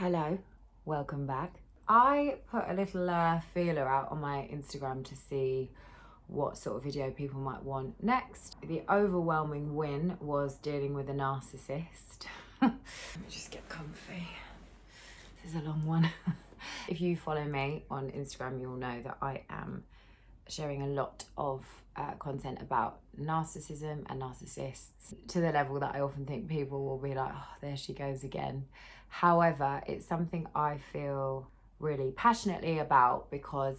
Hello, welcome back. I put a little feeler out on my Instagram to see what sort of video people might want next. The overwhelming win was dealing with a narcissist. Let me just get comfy. This is a long one. If you follow me on Instagram, you'll know that I am sharing a lot of content about narcissism and narcissists, to the level that I often think people will be like, oh, there she goes again. However, it's something I feel really passionately about because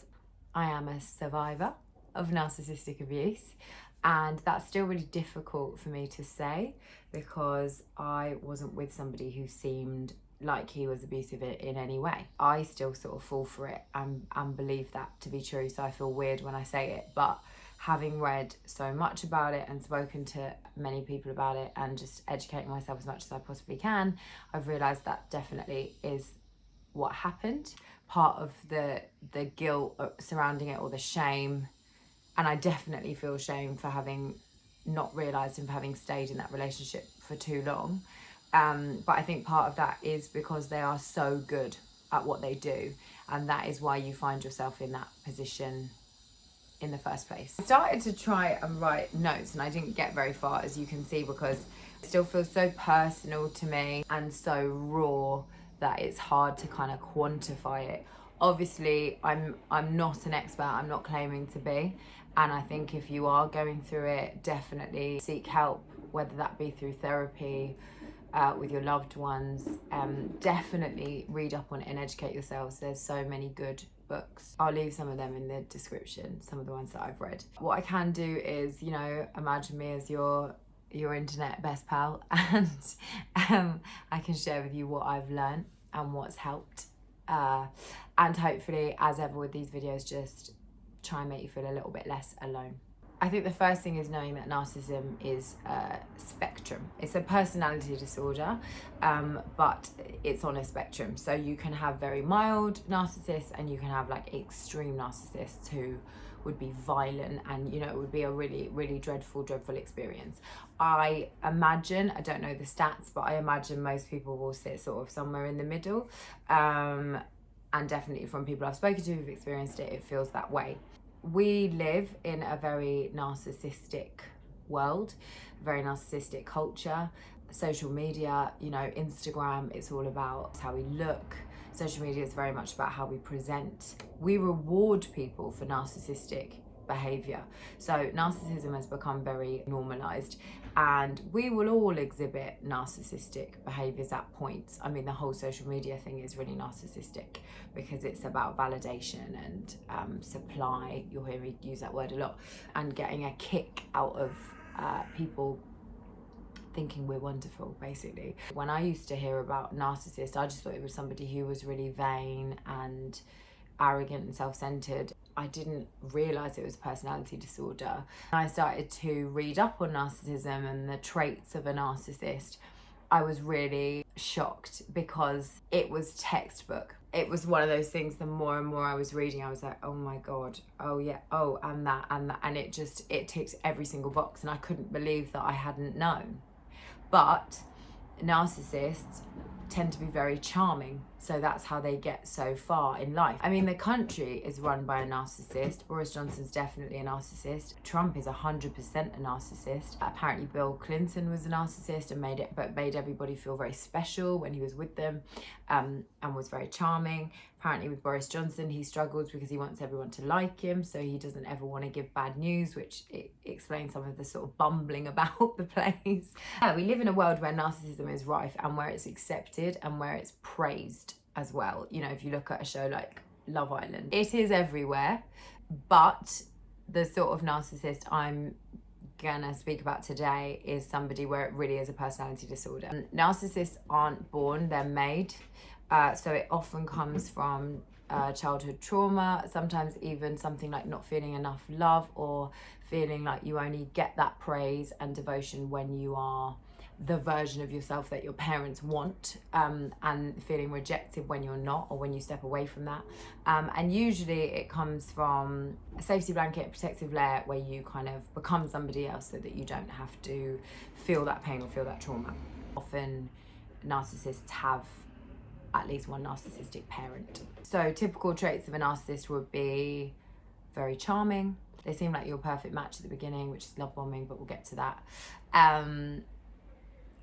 I am a survivor of narcissistic abuse, and that's still really difficult for me to say because I wasn't with somebody who seemed like he was abusive in any way. I still sort of fall for it and believe that to be true, so I feel weird when I say it, but having read so much about it and spoken to many people about it and just educating myself as much as I possibly can, I've realised that definitely is what happened. Part of the guilt surrounding it, or the shame, and I definitely feel shame for having not realised and for having stayed in that relationship for too long. But I think part of that is because they are so good at what they do, and that is why you find yourself in that position in the first place. I started to try and write notes and I didn't get very far, as you can see, because it still feels so personal to me and so raw that it's hard to kind of quantify it. Obviously, I'm not an expert, I'm not claiming to be, and I think if you are going through it, definitely seek help, whether that be through therapy, with your loved ones. Definitely read up on it and educate yourselves. There's so many good books. I'll leave some of them in the description, some of the ones that I've read. What I can do is, imagine me as your internet best pal, and I can share with you what I've learned and what's helped. And hopefully, as ever with these videos, just try and make you feel a little bit less alone. I think the first thing is knowing that narcissism is a spectrum. It's a personality disorder, but it's on a spectrum. So you can have very mild narcissists and you can have like extreme narcissists who would be violent, and it would be a really, really dreadful experience. I imagine, I don't know the stats, but I imagine most people will sit sort of somewhere in the middle. And definitely from people I've spoken to who've experienced it, it feels that way. We live in a very narcissistic world, a very narcissistic culture. Social media, Instagram, it's all about how we look. Social media is very much about how we present. We reward people for narcissistic behavior. So narcissism has become very normalized, and we will all exhibit narcissistic behaviors at points. I mean, the whole social media thing is really narcissistic because it's about validation and supply. You'll hear me use that word a lot, and getting a kick out of people thinking we're wonderful, basically. When I used to hear about narcissists, I just thought it was somebody who was really vain and arrogant and self-centered. I didn't realise it was a personality disorder. I started to read up on narcissism and the traits of a narcissist. I was really shocked because it was textbook. It was one of those things, the more and more I was reading, I was like, oh my God, oh yeah, oh, and that, and it ticked every single box, and I couldn't believe that I hadn't known. But narcissists tend to be very charming, so that's how they get so far in life. I mean, the country is run by a narcissist. Boris Johnson's definitely a narcissist. Trump is 100% a narcissist. Apparently Bill Clinton was a narcissist and made everybody feel very special when he was with them, and was very charming. Apparently with Boris Johnson, he struggles because he wants everyone to like him, so he doesn't ever want to give bad news, which explains some of the sort of bumbling about the place. Yeah, we live in a world where narcissism is rife and where it's accepted and where it's praised as well. If you look at a show like Love Island, it is everywhere, but the sort of narcissist I'm gonna speak about today is somebody where it really is a personality disorder. Narcissists aren't born, they're made. So it often comes from childhood trauma, sometimes even something like not feeling enough love, or feeling like you only get that praise and devotion when you are the version of yourself that your parents want, and feeling rejected when you're not, or when you step away from that. And usually it comes from a safety blanket, a protective layer, where you kind of become somebody else so that you don't have to feel that pain or feel that trauma. Often narcissists have at least one narcissistic parent. So typical traits of a narcissist would be very charming. They seem like your perfect match at the beginning, which is love bombing, but we'll get to that.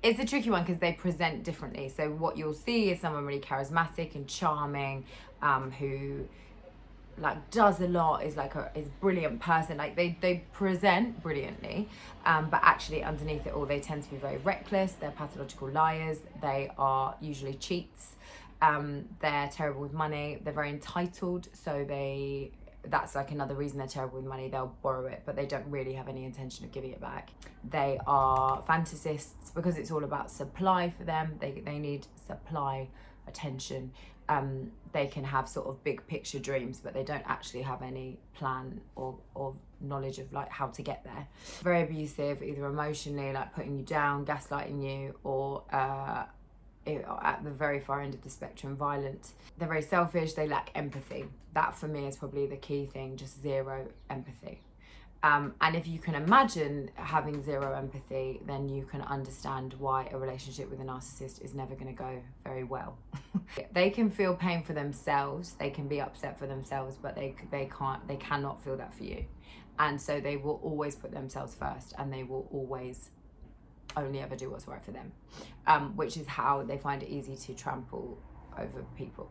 It's a tricky one because they present differently. So what you'll see is someone really charismatic and charming, who like does a lot, is like is brilliant person. Like they present brilliantly, but actually underneath it all, they tend to be very reckless. They're pathological liars. They are usually cheats. They're terrible with money. They're very entitled. So that's like another reason they're terrible with money. They'll borrow it, but they don't really have any intention of giving it back. They are fantasists because it's all about supply for them. They need supply, attention. They can have sort of big picture dreams, but they don't actually have any plan or knowledge of like how to get there. Very abusive, either emotionally, like putting you down, gaslighting you, or at the very far end of the spectrum, violent. They're very selfish. They lack empathy. That for me is probably the key thing, just zero empathy. And if you can imagine having zero empathy, then you can understand why a relationship with a narcissist is never going to go very well. They can feel pain for themselves. They can be upset for themselves, but they cannot feel that for you. And so they will always put themselves first, and they will always only ever do what's right for them, which is how they find it easy to trample over people,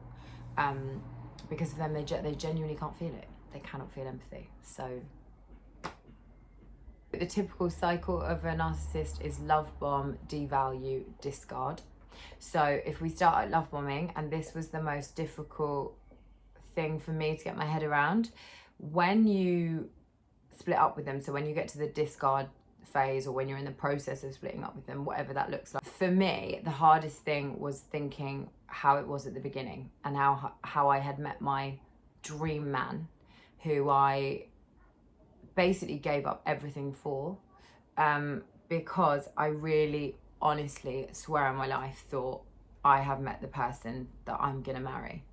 because of them they genuinely can't feel it. They cannot feel empathy. So the typical cycle of a narcissist is love bomb, devalue, discard. So if we start at love bombing, and this was the most difficult thing for me to get my head around, when you split up with them, so when you get to the discard phase, or when you're in the process of splitting up with them, whatever that looks like, for me the hardest thing was thinking how it was at the beginning, and how I had met my dream man, who I basically gave up everything for, because I really honestly swear on my life thought I have met the person that I'm gonna marry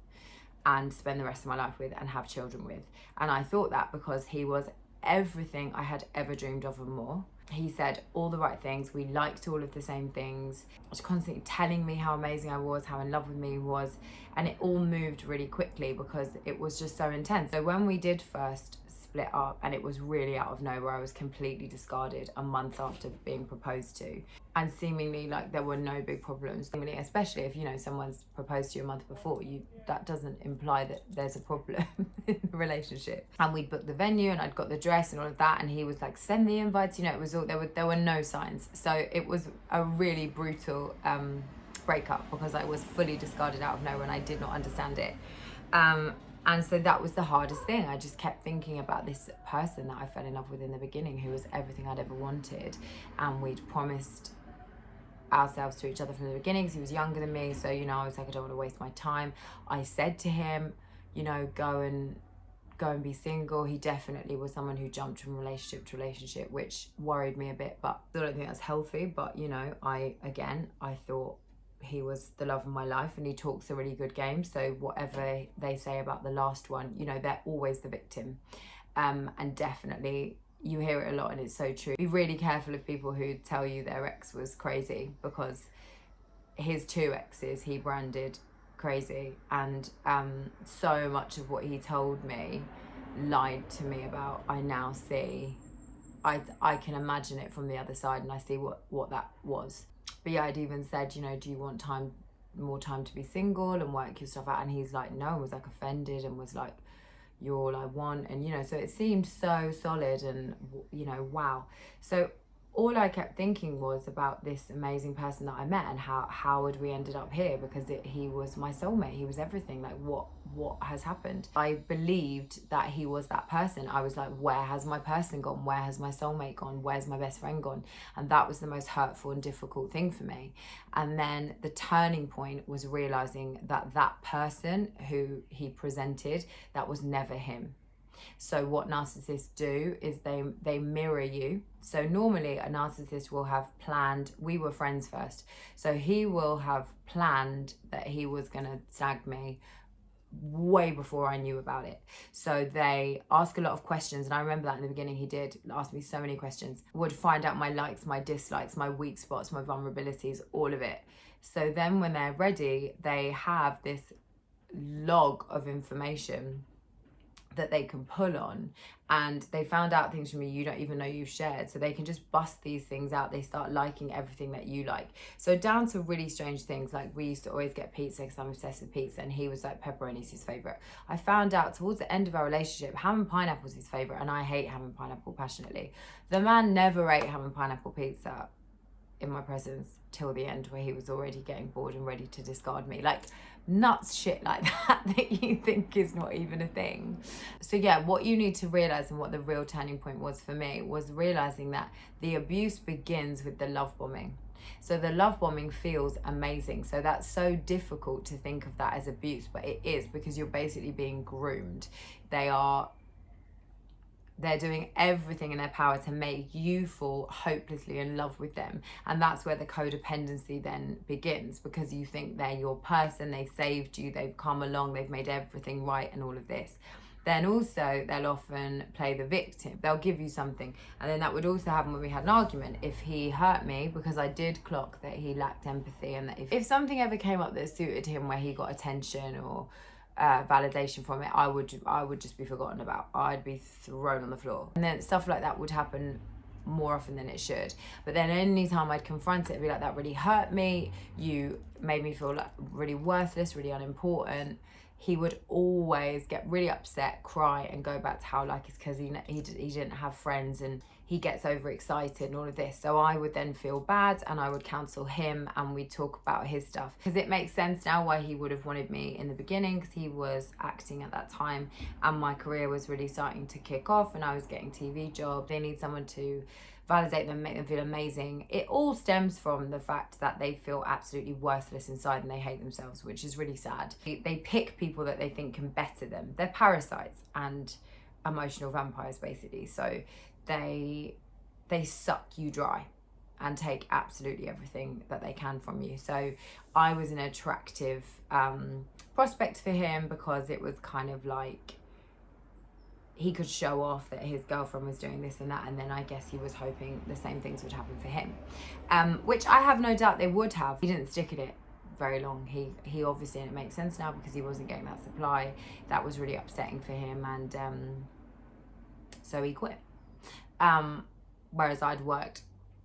and spend the rest of my life with and have children with. And I thought that because he was everything I had ever dreamed of and more. He said all the right things. We liked all of the same things. He was constantly telling me how amazing I was, how in love with me he was. And it all moved really quickly because it was just so intense. So when we did first split up, and it was really out of nowhere, I was completely discarded a month after being proposed to. And seemingly like there were no big problems. Especially if, you know, someone's proposed to you a month before, that doesn't imply that there's a problem in the relationship. And we'd booked the venue, and I'd got the dress and all of that, and he was like, send the invites, you know, it was all, there were no signs. So it was a really brutal breakup, because I was fully discarded out of nowhere and I did not understand it. And so that was the hardest thing. I just kept thinking about this person that I fell in love with in the beginning, who was everything I'd ever wanted. And we'd promised ourselves to each other from the beginning, because he was younger than me. So, you know, I was like, I don't want to waste my time. I said to him, you know, go and be single. He definitely was someone who jumped from relationship to relationship, which worried me a bit, but I don't think that's healthy. But, you know, I thought he was the love of my life, and he talks a really good game. So whatever they say about the last one, you know, they're always the victim. And definitely you hear it a lot, and it's so true. Be really careful of people who tell you their ex was crazy, because his 2 exes he branded crazy, and so much of what he told me, lied to me about, I now see. I can imagine it from the other side, and I see what that was. But yeah, I'd even said, you know, do you want more time to be single and work your stuff out? And he's like, no, and was like offended and was like, you're all I want. And, you know, so it seemed so solid, and, you know, wow. So all I kept thinking was about this amazing person that I met, and how had we ended up here, because he was my soulmate. He was everything. Like, what has happened? I believed that he was that person. I was like, where has my person gone? Where has my soulmate gone? Where's my best friend gone? And that was the most hurtful and difficult thing for me. And then the turning point was realizing that that person who he presented, that was never him. So what narcissists do is they mirror you. So normally a narcissist will have planned, we were friends first, so he will have planned that he was going to snag me way before I knew about it. So they ask a lot of questions, and I remember that in the beginning he did ask me so many questions. Would find out my likes, my dislikes, my weak spots, my vulnerabilities, all of it. So then when they're ready, they have this log of information that they can pull on, and they found out things from you don't even know you've shared, so they can just bust these things out. They start liking everything that you like, so down to really strange things. Like, we used to always get pizza because I'm obsessed with pizza, and he was like, pepperoni's his favorite. I found out towards the end of our relationship ham and pineapple was his favorite, and I hate ham and pineapple passionately. The man never ate ham and pineapple pizza in my presence till the end, where he was already getting bored and ready to discard me. Like, nuts shit like that you think is not even a thing. So yeah, what you need to realize, and what the real turning point was for me, was realizing that the abuse begins with the love bombing. So the love bombing feels amazing, so that's so difficult to think of that as abuse, but it is, because you're basically being groomed. They're doing everything in their power to make you fall hopelessly in love with them. And that's where the codependency then begins, because you think they're your person, they saved you, they've come along, they've made everything right and all of this. Then also, they'll often play the victim. They'll give you something. And then that would also happen when we had an argument. If he hurt me, because I did clock that he lacked empathy, and that if something ever came up that suited him, where he got attention or validation from it, I would just be forgotten about. I'd be thrown on the floor. And then stuff like that would happen more often than it should. But then anytime I'd confront it, it'd be like, that really hurt me, you made me feel like really worthless, really unimportant. He would always get really upset, cry, and go back to how, like, it's because he didn't have friends, and he gets overexcited and all of this. So I would then feel bad, and I would counsel him, and we'd talk about his stuff, because it makes sense now why he would have wanted me in the beginning, because he was acting at that time and my career was really starting to kick off, and I was getting TV jobs. They need someone to validate them, make them feel amazing. It all stems from the fact that they feel absolutely worthless inside, and they hate themselves, which is really sad. They pick people that they think can better them. They're parasites and emotional vampires, basically. So they suck you dry and take absolutely everything that they can from you. So I was an attractive prospect for him, because it was kind of like, he could show off that his girlfriend was doing this and that, and then I guess he was hoping the same things would happen for him, which I have no doubt they would have. He didn't stick at it very long. He obviously, and it makes sense now, because he wasn't getting that supply. That was really upsetting for him, and so he quit. Whereas I'd worked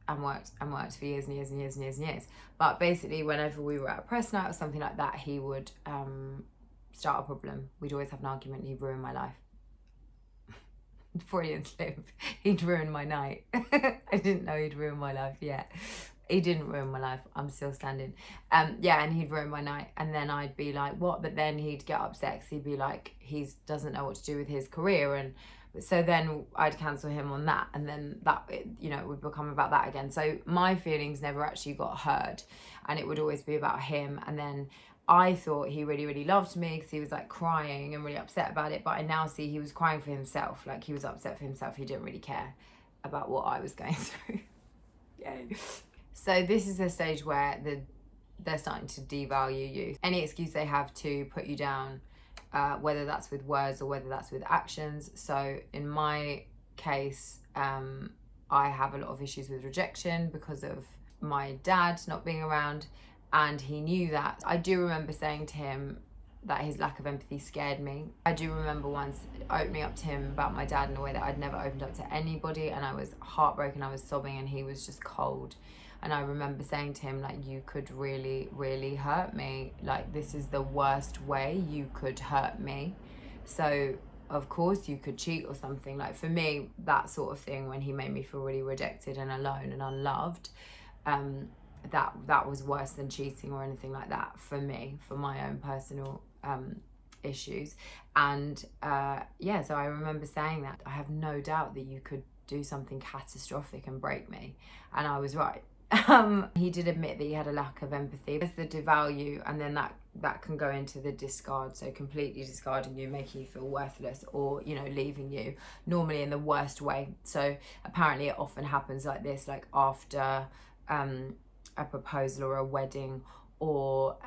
for years and years and years and years and years. But basically, whenever we were at a press night or something like that, he would start a problem. We'd always have an argument, and he'd ruin my life. Freudian slip. He'd ruin my night. I didn't know he'd ruin my life yet. He didn't ruin my life. I'm still standing. Yeah, and he'd ruin my night. And then I'd be like, what? But then he'd get upset, because he'd be like, he doesn't know what to do with his career. And so then I'd cancel him on that. And then that, it would become about that again. So my feelings never actually got heard. And it would always be about him. And then I thought he really, really loved me, because he was like crying and really upset about it. But I now see he was crying for himself. Like, he was upset for himself. He didn't really care about what I was going through. Yay. So this is a stage where they're starting to devalue you. Any excuse they have to put you down, whether that's with words or whether that's with actions. So in my case, I have a lot of issues with rejection because of my dad not being around. And he knew that. I do remember saying to him that his lack of empathy scared me. I do remember once opening up to him about my dad in a way that I'd never opened up to anybody, and I was heartbroken, I was sobbing, and he was just cold. And I remember saying to him, like, you could really, really hurt me. Like, this is the worst way you could hurt me. So, of course, you could cheat or something. Like, for me, that sort of thing, when he made me feel really rejected and alone and unloved, that was worse than cheating or anything like that for me, for my own personal issues. And so I remember saying that. I have no doubt that you could do something catastrophic and break me, and I was right. He did admit that he had a lack of empathy. There's the devalue, and then that can go into the discard, so completely discarding you, making you feel worthless, or leaving you, normally in the worst way. So apparently it often happens like this, like after a proposal or a wedding, or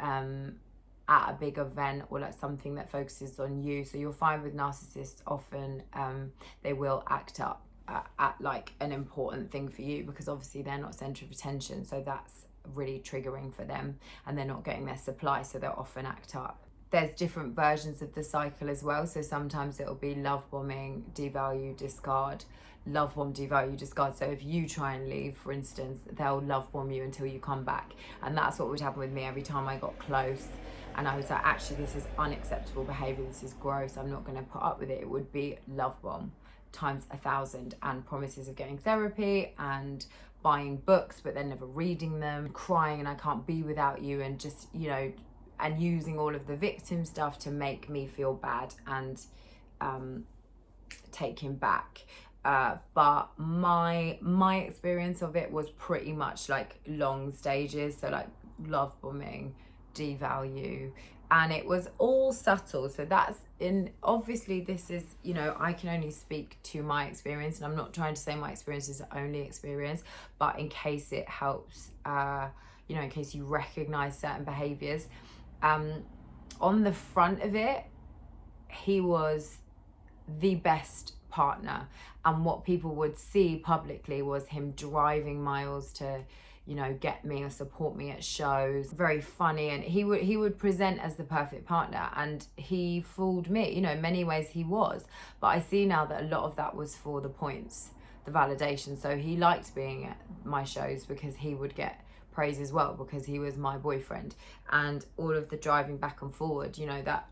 at a big event, or like something that focuses on you. So you'll find with narcissists, often they will act up at like an important thing for you, because obviously they're not center of attention. So that's really triggering for them, and they're not getting their supply, so they'll often act up. There's different versions of the cycle as well. So sometimes it'll be love bombing, devalue, discard, love bomb, devalue, discard. So if you try and leave, for instance, they'll love bomb you until you come back. And that's what would happen with me every time I got close. And I was like, actually, this is unacceptable behavior. This is gross. I'm not going to put up with it. It would be love bomb times 1,000, and promises of getting therapy and buying books, but then never reading them, crying and I can't be without you, and just, you know, and using all of the victim stuff to make me feel bad and take him back. But my experience of it was pretty much like long stages. So like love bombing, devalue, and it was all subtle. So that's obviously this is, you know, I can only speak to my experience, and I'm not trying to say my experience is the only experience, but in case it helps, you know, in case you recognize certain behaviors. On the front of it, he was the best partner, and what people would see publicly was him driving miles to, you know, get me or support me at shows. Very funny, and he would present as the perfect partner, and he fooled me. You know, in many ways he was, but I see now that a lot of that was for the points, the validation. So he liked being at my shows because he would get praise as well, because he was my boyfriend, and all of the driving back and forward, you know, that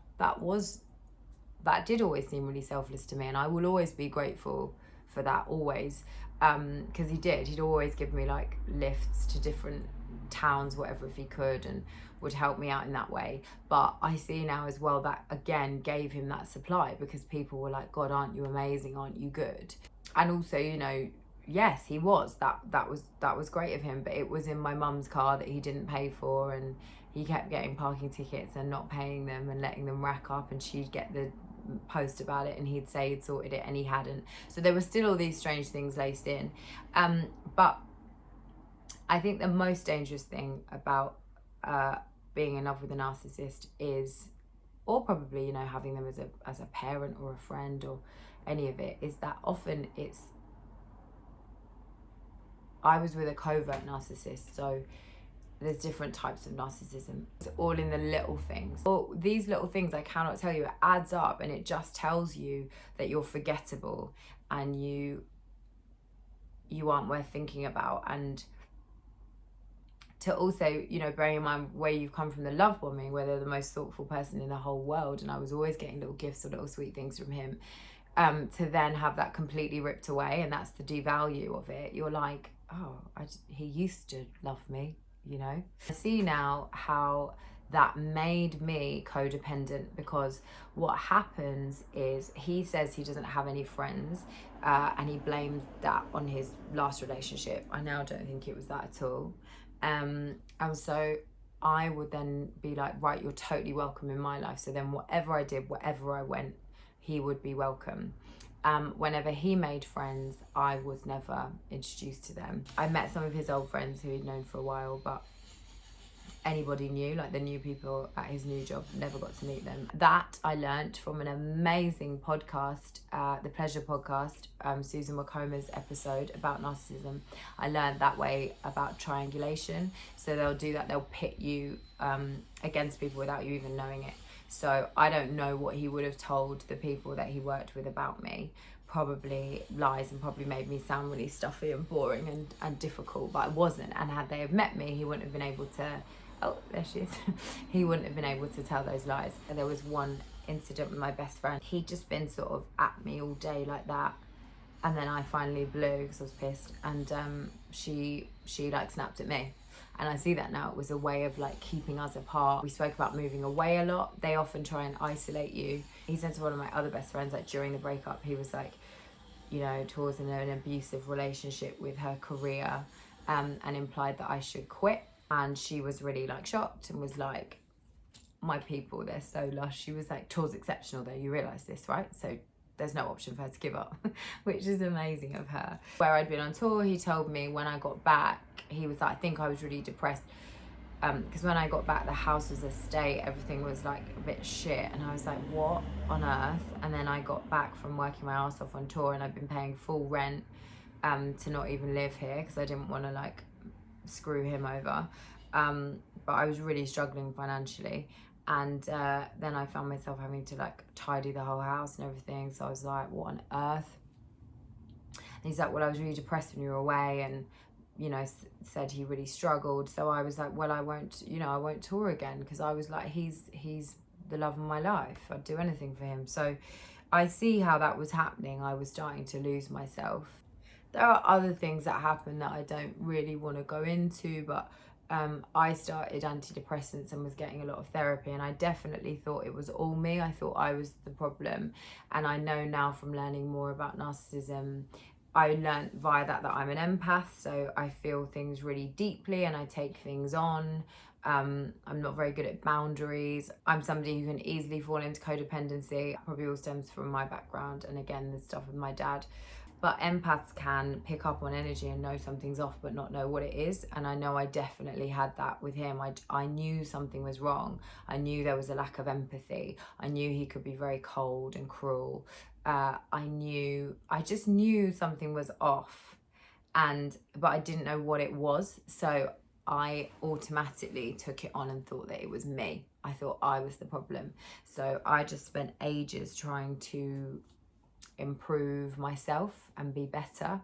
did always seem really selfless to me, and I will always be grateful for that, always, because he'd always give me like lifts to different towns, whatever, if he could, and would help me out in that way. But I see now as well that again gave him that supply, because people were like, God, aren't you amazing, aren't you good? And also, you know, yes, he was. That was great of him, but it was in my mum's car that he didn't pay for, and he kept getting parking tickets and not paying them and letting them rack up, and she'd get the post about it and he'd say he'd sorted it and he hadn't. So there were still all these strange things laced in. But I think the most dangerous thing about being in love with a narcissist is, or probably, you know, having them as a parent or a friend or any of it, is that often I was with a covert narcissist, so there's different types of narcissism. It's all in the little things. Well, these little things, I cannot tell you, it adds up, and it just tells you that you're forgettable and you aren't worth thinking about. And to also, you know, bearing in mind where you've come from, the love bombing, where they're the most thoughtful person in the whole world, and I was always getting little gifts or little sweet things from him, to then have that completely ripped away, and that's the devalue of it. You're like, oh, he used to love me, you know. I see now how that made me codependent, because what happens is he says he doesn't have any friends, and he blames that on his last relationship. I now don't think it was that at all. And so I would then be like, right, you're totally welcome in my life. So then whatever I did, wherever I went, he would be welcome. Whenever he made friends, I was never introduced to them. I met some of his old friends who he'd known for a while, but anybody new, like the new people at his new job, never got to meet them. That I learnt from an amazing podcast, the Pleasure Podcast, Susan Wakoma's episode about narcissism. I learned that way about triangulation. So they'll do that, they'll pit you against people without you even knowing it. So I don't know what he would have told the people that he worked with about me. Probably lies, and probably made me sound really stuffy and boring and difficult, but I wasn't. And had they have met me, he wouldn't have been able to, oh, there she is. He wouldn't have been able to tell those lies. And there was one incident with my best friend. He'd just been sort of at me all day like that. And then I finally blew because I was pissed. And she like snapped at me. And I see that now, it was a way of like keeping us apart. We spoke about moving away a lot. They often try and isolate you. He said to one of my other best friends, like during the breakup, he was like, you know, towards an abusive relationship with her career, and implied that I should quit. And she was really like shocked and was like, my people, they're so lush. She was like, Tor's exceptional though, you realise this, right? So there's no option for her to give up, which is amazing of her. Where I'd been on tour, he told me when I got back, he was like, I think I was really depressed, because when I got back, the house was a state, everything was like a bit shit, and I was like, what on earth? And then I got back from working my ass off on tour, and I've been paying full rent to not even live here, because I didn't want to like screw him over. but I was really struggling financially. And then I found myself having to like tidy the whole house and everything. So I was like, what on earth? And he's like, well, I was really depressed when you were away, and you know, said he really struggled. So I was like, well, I won't tour again, because I was like, he's the love of my life. I'd do anything for him. So I see how that was happening. I was starting to lose myself. There are other things that happen that I don't really want to go into, but I started antidepressants and was getting a lot of therapy, and I definitely thought it was all me. I thought I was the problem. And I know now from learning more about narcissism, I learned via that I'm an empath, so I feel things really deeply and I take things on. I'm not very good at boundaries. I'm somebody who can easily fall into codependency. Probably all stems from my background, and again, the stuff with my dad. But empaths can pick up on energy and know something's off but not know what it is. And I know I definitely had that with him. I knew something was wrong. I knew there was a lack of empathy. I knew he could be very cold and cruel. I just knew something was off, but I didn't know what it was. So I automatically took it on and thought that it was me. I thought I was the problem. So I just spent ages trying to improve myself and be better.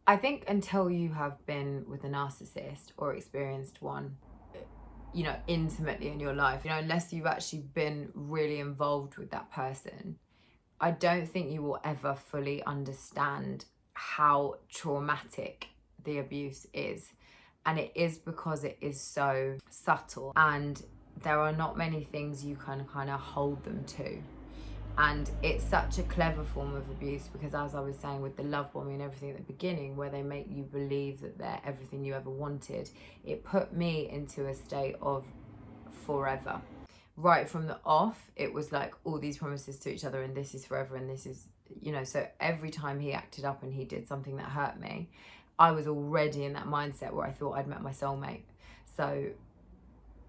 I think until you have been with a narcissist or experienced one, you know, intimately in your life, you know, unless you've actually been really involved with that person, I don't think you will ever fully understand how traumatic the abuse is. And it is because it is so subtle, and there are not many things you can kind of hold them to. And it's such a clever form of abuse, because as I was saying with the love bombing and everything at the beginning, where they make you believe that they're everything you ever wanted, it put me into a state of forever. Right from the off, it was like all these promises to each other, and this is forever, and this is, you know, so every time he acted up and he did something that hurt me, I was already in that mindset where I thought I'd met my soulmate. So,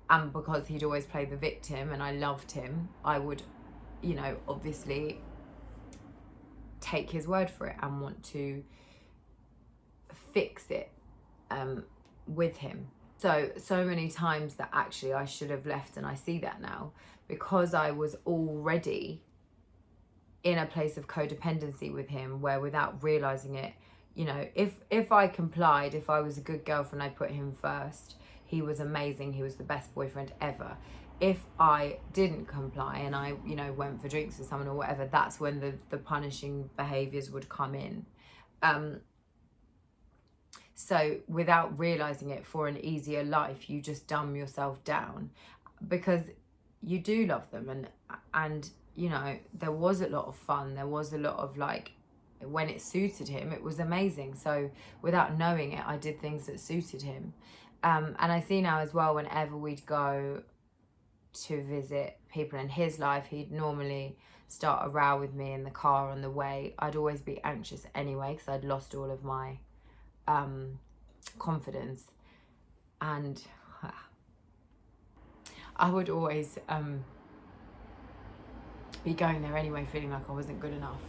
and because he'd always played the victim and I loved him, I would, you know, obviously take his word for it and want to fix it with him. So many times that actually I should have left, and I see that now, because I was already in a place of codependency with him, where without realizing it, you know, if I complied, if I was a good girlfriend, I put him first. He was amazing. He was the best boyfriend ever. If I didn't comply and I, you know, went for drinks with someone or whatever, that's when the punishing behaviors would come in. So without realizing it, for an easier life, you just dumb yourself down, because you do love them. And you know, there was a lot of fun. There was a lot of, like, when it suited him, it was amazing. So without knowing it, I did things that suited him. And I see now as well, whenever we'd go to visit people in his life, he'd normally start a row with me in the car on the way. I'd always be anxious anyway, because I'd lost all of my confidence, and I would always be going there anyway, feeling like I wasn't good enough.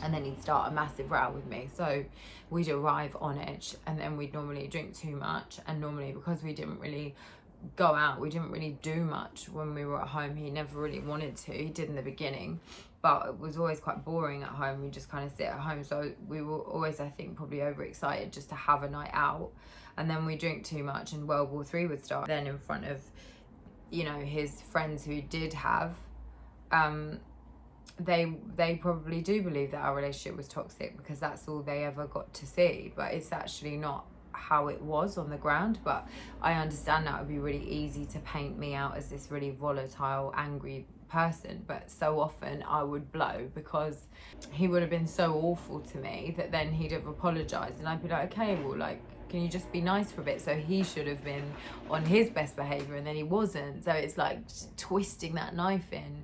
And then he'd start a massive row with me. So we'd arrive on edge, and then we'd normally drink too much. And normally, because we didn't really go out, we didn't really do much when we were at home. He never really wanted to. He did in the beginning, but it was always quite boring at home. We just kind of sit at home. So we were always, I think, probably overexcited just to have a night out. And then we drink too much, and World War III would start. Then in front of, you know, his friends who did have, they probably do believe that our relationship was toxic, because that's all they ever got to see. But it's actually not how it was on the ground. But I understand that it would be really easy to paint me out as this really volatile, angry person, but so often I would blow, because he would have been so awful to me that then he'd have apologized, and I'd be like, okay, well, like, can you just be nice for a bit? So he should have been on his best behavior, and then he wasn't. So it's like twisting that knife in,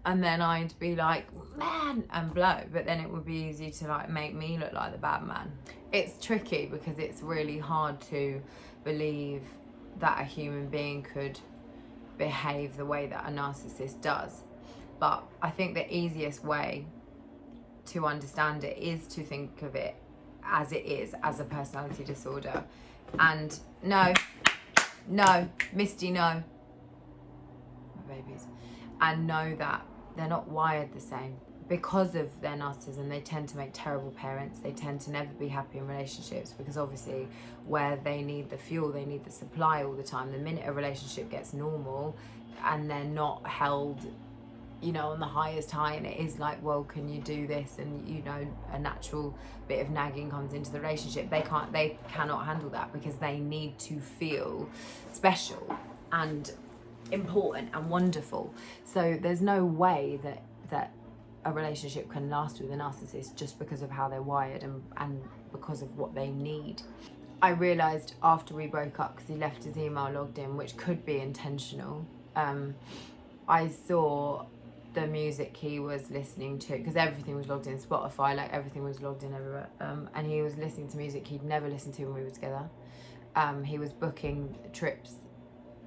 and then I'd be like, man, and blow. But then it would be easy to, like, make me look like the bad man. It's tricky, because it's really hard to believe that a human being could behave the way that a narcissist does. But I think the easiest way to understand it is to think of it as it is, as a personality disorder. And no, Misty, no. My babies. And know that they're not wired the same. Because of their narcissism, they tend to make terrible parents. They tend to never be happy in relationships because obviously where they need the fuel, they need the supply all the time. The minute a relationship gets normal and they're not held, you know, on the highest high, and it is like, well, can you do this? And, you know, a natural bit of nagging comes into the relationship. They cannot handle that because they need to feel special and important and wonderful. So there's no way that a relationship can last with a narcissist just because of how they're wired and because of what they need. I realised after we broke up, because he left his email logged in, which could be intentional, I saw the music he was listening to, because everything was logged in Spotify, like everything was logged in everywhere, and he was listening to music he'd never listened to when we were together. He was booking trips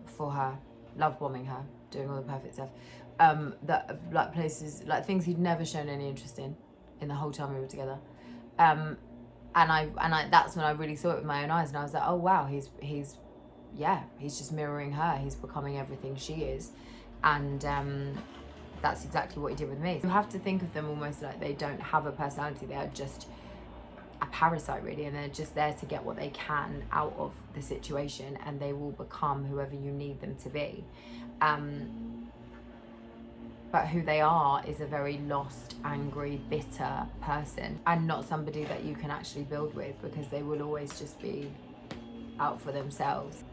for her, love bombing her, doing all the perfect stuff, that like places, like things he'd never shown any interest in the whole time we were together. And I that's when I really saw it with my own eyes, and I was like, oh wow, he's just mirroring her. He's becoming everything she is, and that's exactly what he did with me. You have to think of them almost like they don't have a personality. They are just a parasite, really, and they're just there to get what they can out of the situation, and they will become whoever you need them to be. But who they are is a very lost, angry, bitter person, and not somebody that you can actually build with, because they will always just be out for themselves.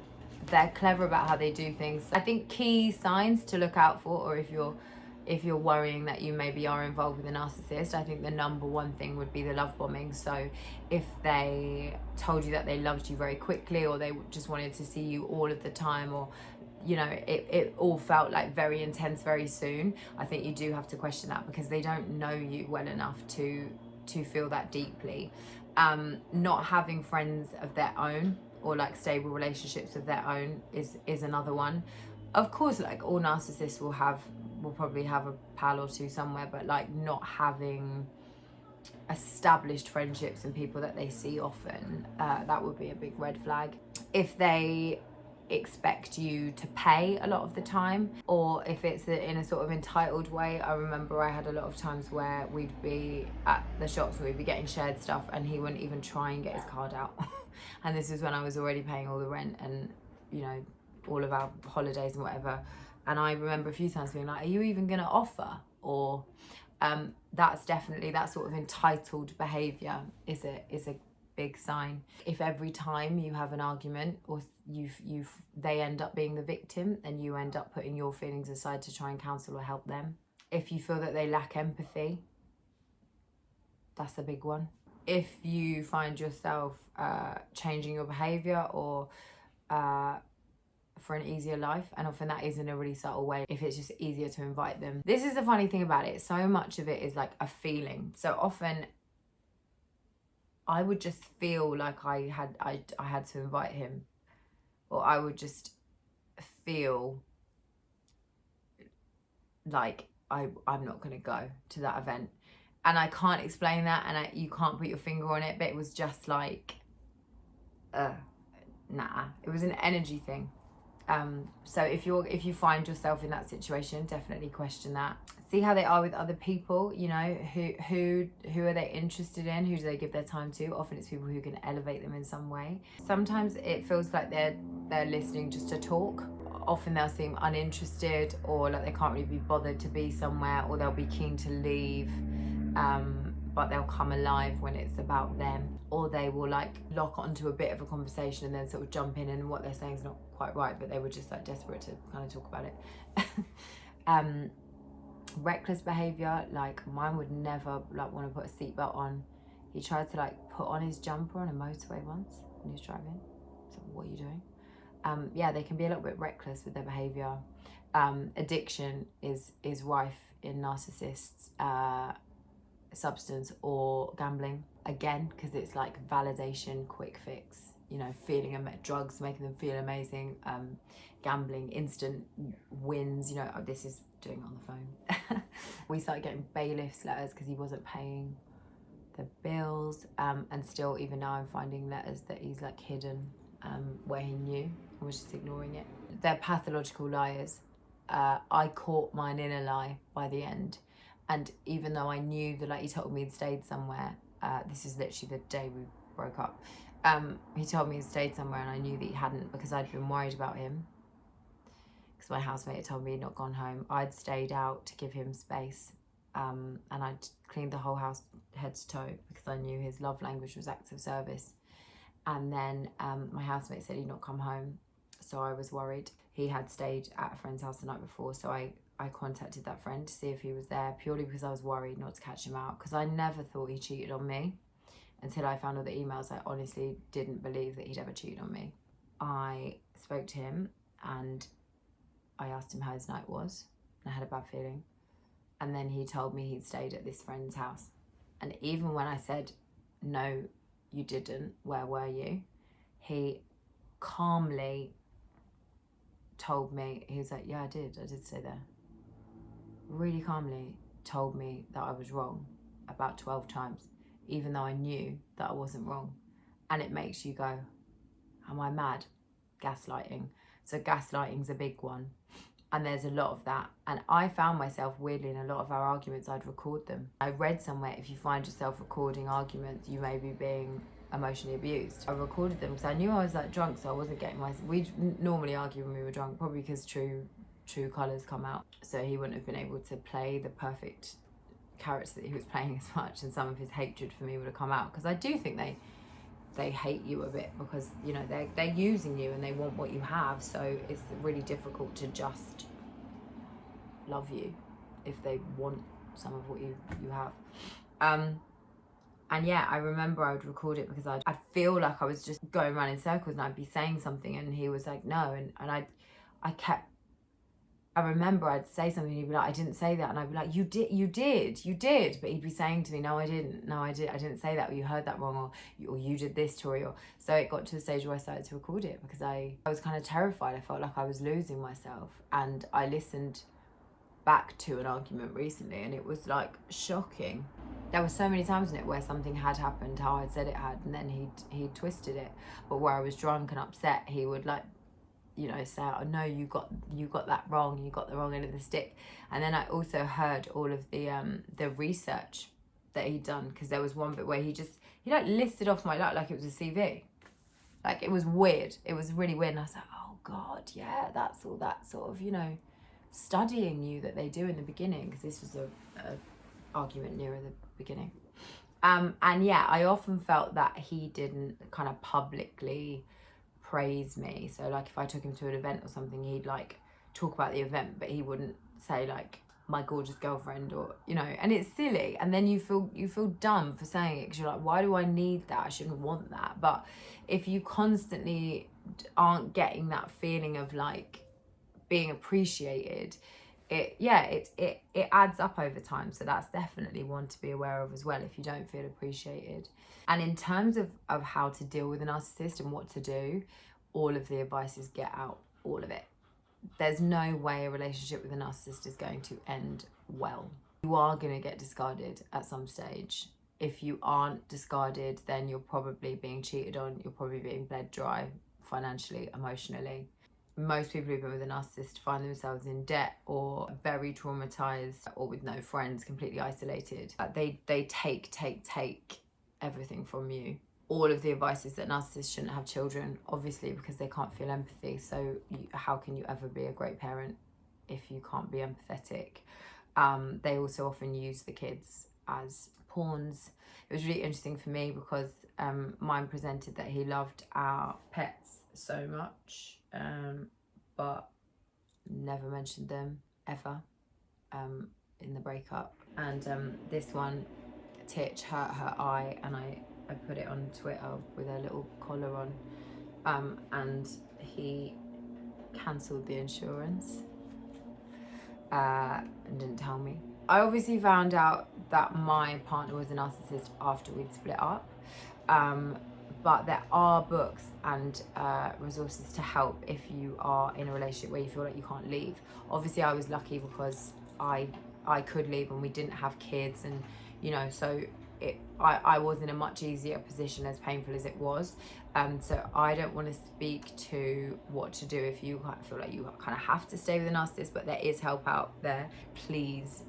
They're clever about how they do things. I think key signs to look out for, or if you're worrying that you maybe are involved with a narcissist, I think the number one thing would be the love bombing. So if they told you that they loved you very quickly, or they just wanted to see you all of the time, or you know, it all felt like very intense very soon, I think you do have to question that, because they don't know you well enough to feel that deeply. Not having friends of their own, or like stable relationships of their own, is another one. Of course, like all narcissists will probably have a pal or two somewhere, but like not having established friendships and people that they see often, that would be a big red flag. If they expect you to pay a lot of the time, or if it's in a sort of entitled way. I remember I had a lot of times where we'd be at the shops and we'd be getting shared stuff, and he wouldn't even try and get his card out. And this was when I was already paying all the rent and, you know, all of our holidays and whatever. And I remember a few times being like, are you even gonna offer? Or that's definitely, that sort of entitled behavior is a big sign. If every time you have an argument, or they end up being the victim, and you end up putting your feelings aside to try and counsel or help them. If you feel that they lack empathy, that's a big one. If you find yourself changing your behavior, or for an easier life, and often that is in a really subtle way, if it's just easier to invite them. This is the funny thing about it, so much of it is like a feeling. So often I would just feel like I had to invite him, or I would just feel like I'm not going to go to that event, and I can't explain that, and you can't put your finger on it, but it was just like, nah, it was an energy thing. So if you find yourself in that situation, definitely question that. See how they are with other people, you know, who are they interested in, who do they give their time to. Often it's people who can elevate them in some way. Sometimes it feels like they're listening just to talk. Often they'll seem uninterested, or like they can't really be bothered to be somewhere, or they'll be keen to leave, but they'll come alive when it's about them. Or they will like lock onto a bit of a conversation and then sort of jump in, and what they're saying is not quite right, but they were just like desperate to kind of talk about it. Reckless behavior, like mine would never like want to put a seatbelt on. He tried to like put on his jumper on a motorway once when he was driving. So what are you doing? Yeah, they can be a little bit reckless with their behavior. Addiction is rife in narcissists. Substance or gambling, again, because it's like validation, quick fix, you know, drugs making them feel amazing, gambling, instant wins, you know. This is doing it on the phone. We started getting bailiffs letters because he wasn't paying the bills, and still even now I'm finding letters that he's like hidden where he knew and was just ignoring it. They're pathological liars. I caught mine in a lie by the end. And even though I knew that, like, he told me he'd stayed somewhere, this is literally the day we broke up. He told me he'd stayed somewhere and I knew that he hadn't, because I'd been worried about him. Because my housemate had told me he'd not gone home. I'd stayed out to give him space. And I'd cleaned the whole house head to toe because I knew his love language was acts of service. And then my housemate said he'd not come home. So I was worried. He had stayed at a friend's house the night before, so I contacted that friend to see if he was there, purely because I was worried not to catch him out, because I never thought he cheated on me until I found all the emails. I honestly didn't believe that he'd ever cheated on me. I spoke to him and I asked him how his night was, and I had a bad feeling. And then he told me he'd stayed at this friend's house. And even when I said, no, you didn't, where were you? He calmly told me, he was like, yeah, I did stay there. Really calmly told me that I was wrong about 12 times, even though I knew that I wasn't wrong. And it makes you go, am I mad? Gaslighting. So gaslighting's a big one. And there's a lot of that. And I found myself, weirdly, in a lot of our arguments, I'd record them. I read somewhere, if you find yourself recording arguments, you may be being emotionally abused. I recorded them because I knew I was like drunk, so I wasn't getting my... We normally argue when we were drunk, probably because true colours come out. So he wouldn't have been able to play the perfect character that he was playing as much, and some of his hatred for me would have come out. Because I do think they hate you a bit, because, you know, they're using you and they want what you have. So it's really difficult to just love you if they want some of what you have. And yeah, I remember I would record it because I'd feel like I was just going around in circles, and I'd be saying something and he was like, no. And I remember I'd say something and he'd be like, I didn't say that. And I'd be like, you did. But he'd be saying to me, no, I didn't. I didn't say that. Or you heard that wrong. Or you did this, Tori. So it got to the stage where I started to record it because I was kind of terrified. I felt like I was losing myself. And I listened back to an argument recently and it was like shocking. There were so many times in it where something had happened how I'd said it had, and then he'd twisted it. But where I was drunk and upset, he would, like, you know, say, oh no, you got that wrong, you got the wrong end of the stick. And then I also heard all of the research that he'd done, because there was one bit where he like listed off my life like it was a CV. Like, it was weird. It was really weird. And I was like, oh God, yeah, that's all that sort of, you know, studying you that they do in the beginning, because this was a argument nearer the beginning. And yeah, I often felt that he didn't kind of publicly praise me. So like if I took him to an event or something, he'd like talk about the event, but he wouldn't say like my gorgeous girlfriend, or, you know. And it's silly, and then you feel dumb for saying it, because you're like, why do I need that? I shouldn't want that. But if you constantly aren't getting that feeling of like being appreciated, it adds up over time. So that's definitely one to be aware of as well, if you don't feel appreciated. And in terms of how to deal with a narcissist and what to do, all of the advice is get out, all of it. There's no way a relationship with a narcissist is going to end well. You are going to get discarded at some stage. If you aren't discarded, then you're probably being cheated on, you're probably being bled dry financially, emotionally. Most people who've been with a narcissist find themselves in debt or very traumatized or with no friends, completely isolated. They take everything from you. All of the advice is that narcissists shouldn't have children, obviously, because they can't feel empathy. So how can you ever be a great parent if you can't be empathetic? They also often use the kids as pawns. It was really interesting for me because mine presented that he loved our pets so much, but never mentioned them ever in the breakup. And this one, Titch, hurt her eye, and I put it on Twitter with a little collar on, and he cancelled the insurance and didn't tell me. I obviously found out that my partner was a narcissist after we'd split up, but there are books and resources to help if you are in a relationship where you feel like you can't leave. Obviously I was lucky because I could leave and we didn't have kids, and, you know, so I was in a much easier position, as painful as it was. So I don't want to speak to what to do if you feel like you kind of have to stay with a narcissist, but there is help out there. Please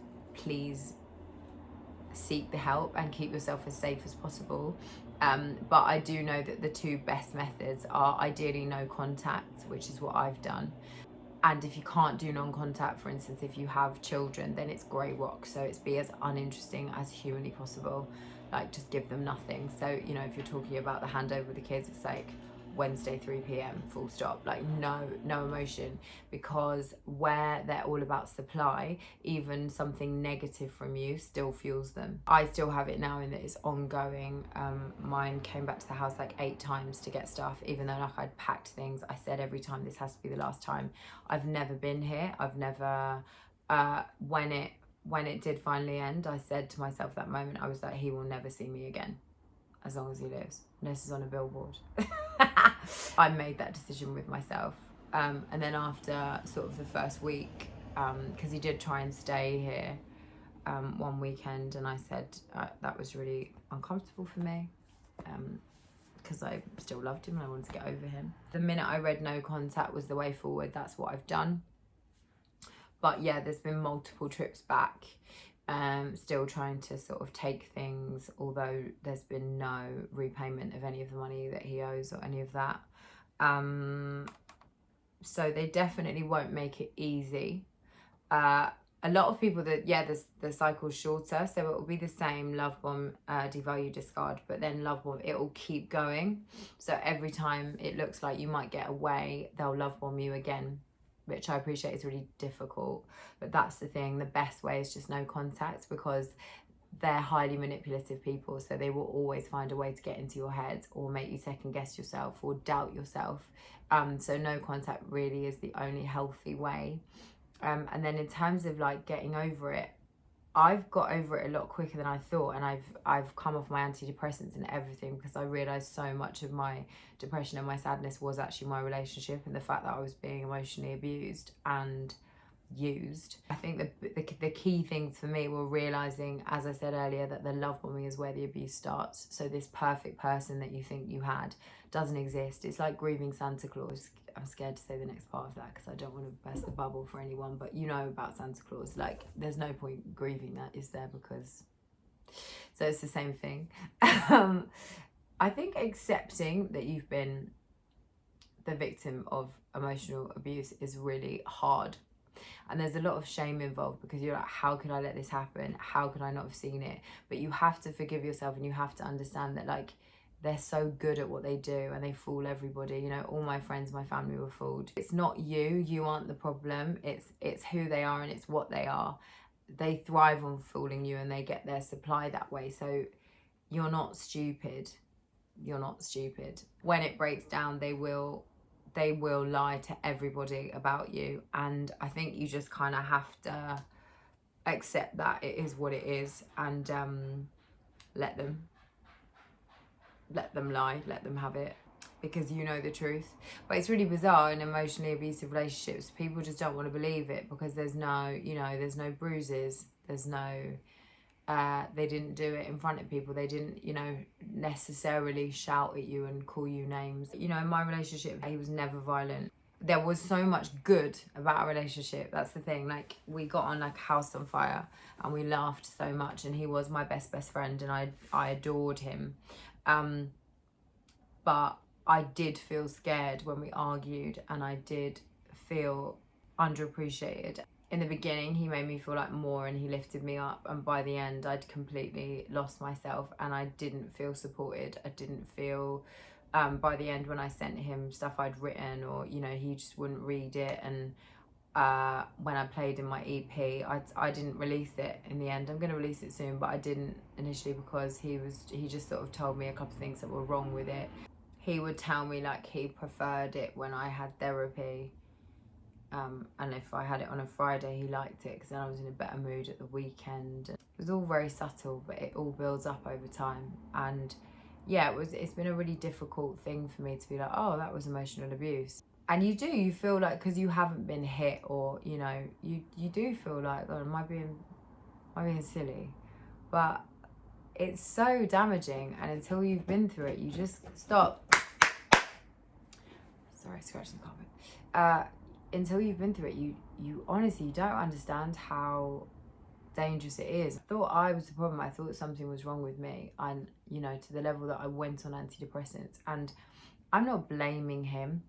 seek the help and keep yourself as safe as possible. But I do know that the two best methods are ideally no contact, which is what I've done. And if you can't do non-contact, for instance, if you have children, then it's grey rock. So it's be as uninteresting as humanly possible. Like, just give them nothing. So, you know, if you're talking about the handover with the kids, it's like Wednesday 3 p.m, full stop. Like, no emotion, because where they're all about supply, even something negative from you still fuels them. I still have it now in that it's ongoing. Mine came back to the house like 8 times to get stuff, even though like I'd packed things. I said every time, this has to be the last time. I've never been here. I've never when it did finally end, I said to myself that moment, I was like, he will never see me again as long as he lives. This is on a billboard. I made that decision with myself. And then after sort of the first week, because he did try and stay here one weekend, and I said that was really uncomfortable for me, because I still loved him and I wanted to get over him. The minute I read no contact was the way forward, that's what I've done. But yeah, there's been multiple trips back. Still trying to sort of take things, although there's been no repayment of any of the money that he owes or any of that. So they definitely won't make it easy. A lot of people that, yeah, the cycle's shorter, so it will be the same: love bomb, devalue, discard, but then love bomb, it will keep going. So every time it looks like you might get away, they'll love bomb you again, which I appreciate is really difficult. But that's the thing, the best way is just no contact, because they're highly manipulative people, so they will always find a way to get into your head or make you second guess yourself or doubt yourself. So no contact really is the only healthy way. And then in terms of like getting over it, I've got over it a lot quicker than I thought, and I've come off my antidepressants and everything, because I realised so much of my depression and my sadness was actually my relationship and the fact that I was being emotionally abused and used. I think the key things for me were realising, as I said earlier, that the love bombing is where the abuse starts. So this perfect person that you think you had doesn't exist. It's like grieving Santa Claus. I'm scared to say the next part of that because I don't want to burst the bubble for anyone, but you know about Santa Claus. Like, there's no point grieving that, is there? Because, so it's the same thing. I think accepting that you've been the victim of emotional abuse is really hard. And there's a lot of shame involved, because you're like, how could I let this happen? How could I not have seen it? But you have to forgive yourself, and you have to understand that, like, they're so good at what they do and they fool everybody. You know, all my friends, my family were fooled. It's not you aren't the problem. It's who they are and it's what they are. They thrive on fooling you and they get their supply that way. So you're not stupid. You're not stupid. When it breaks down, they will lie to everybody about you. And I think you just kind of have to accept that it is what it is, and let them lie, let them have it, because you know the truth. But it's really bizarre in emotionally abusive relationships. People just don't want to believe it, because there's no, you know, there's no bruises, there's no, they didn't do it in front of people. They didn't, you know, necessarily shout at you and call you names. You know, in my relationship, he was never violent. There was so much good about our relationship. That's the thing. Like, we got on like a house on fire and we laughed so much, and he was my best friend, and I adored him. But I did feel scared when we argued, and I did feel underappreciated. In the beginning, he made me feel like more, and he lifted me up, and by the end I'd completely lost myself and I didn't feel supported. I didn't feel, by the end, when I sent him stuff I'd written, or, you know, he just wouldn't read it. And when I played in my EP, I didn't release it in the end. I'm going to release it soon, but I didn't initially, because he just sort of told me a couple of things that were wrong with it. He would tell me like he preferred it when I had therapy, and if I had it on a Friday, he liked it, because then I was in a better mood at the weekend. It was all very subtle, but it all builds up over time. And yeah, it's been a really difficult thing for me to be like, oh, that was emotional abuse. And you feel like, because you haven't been hit, or, you know, you do feel like, oh, am I being silly? But it's so damaging, and until you've been through it, you just stop. Sorry, scratching the carpet. Until you've been through it, you honestly, you don't understand how dangerous it is. I thought I was the problem. I thought something was wrong with me, and you know, to the level that I went on antidepressants. And I'm not blaming him,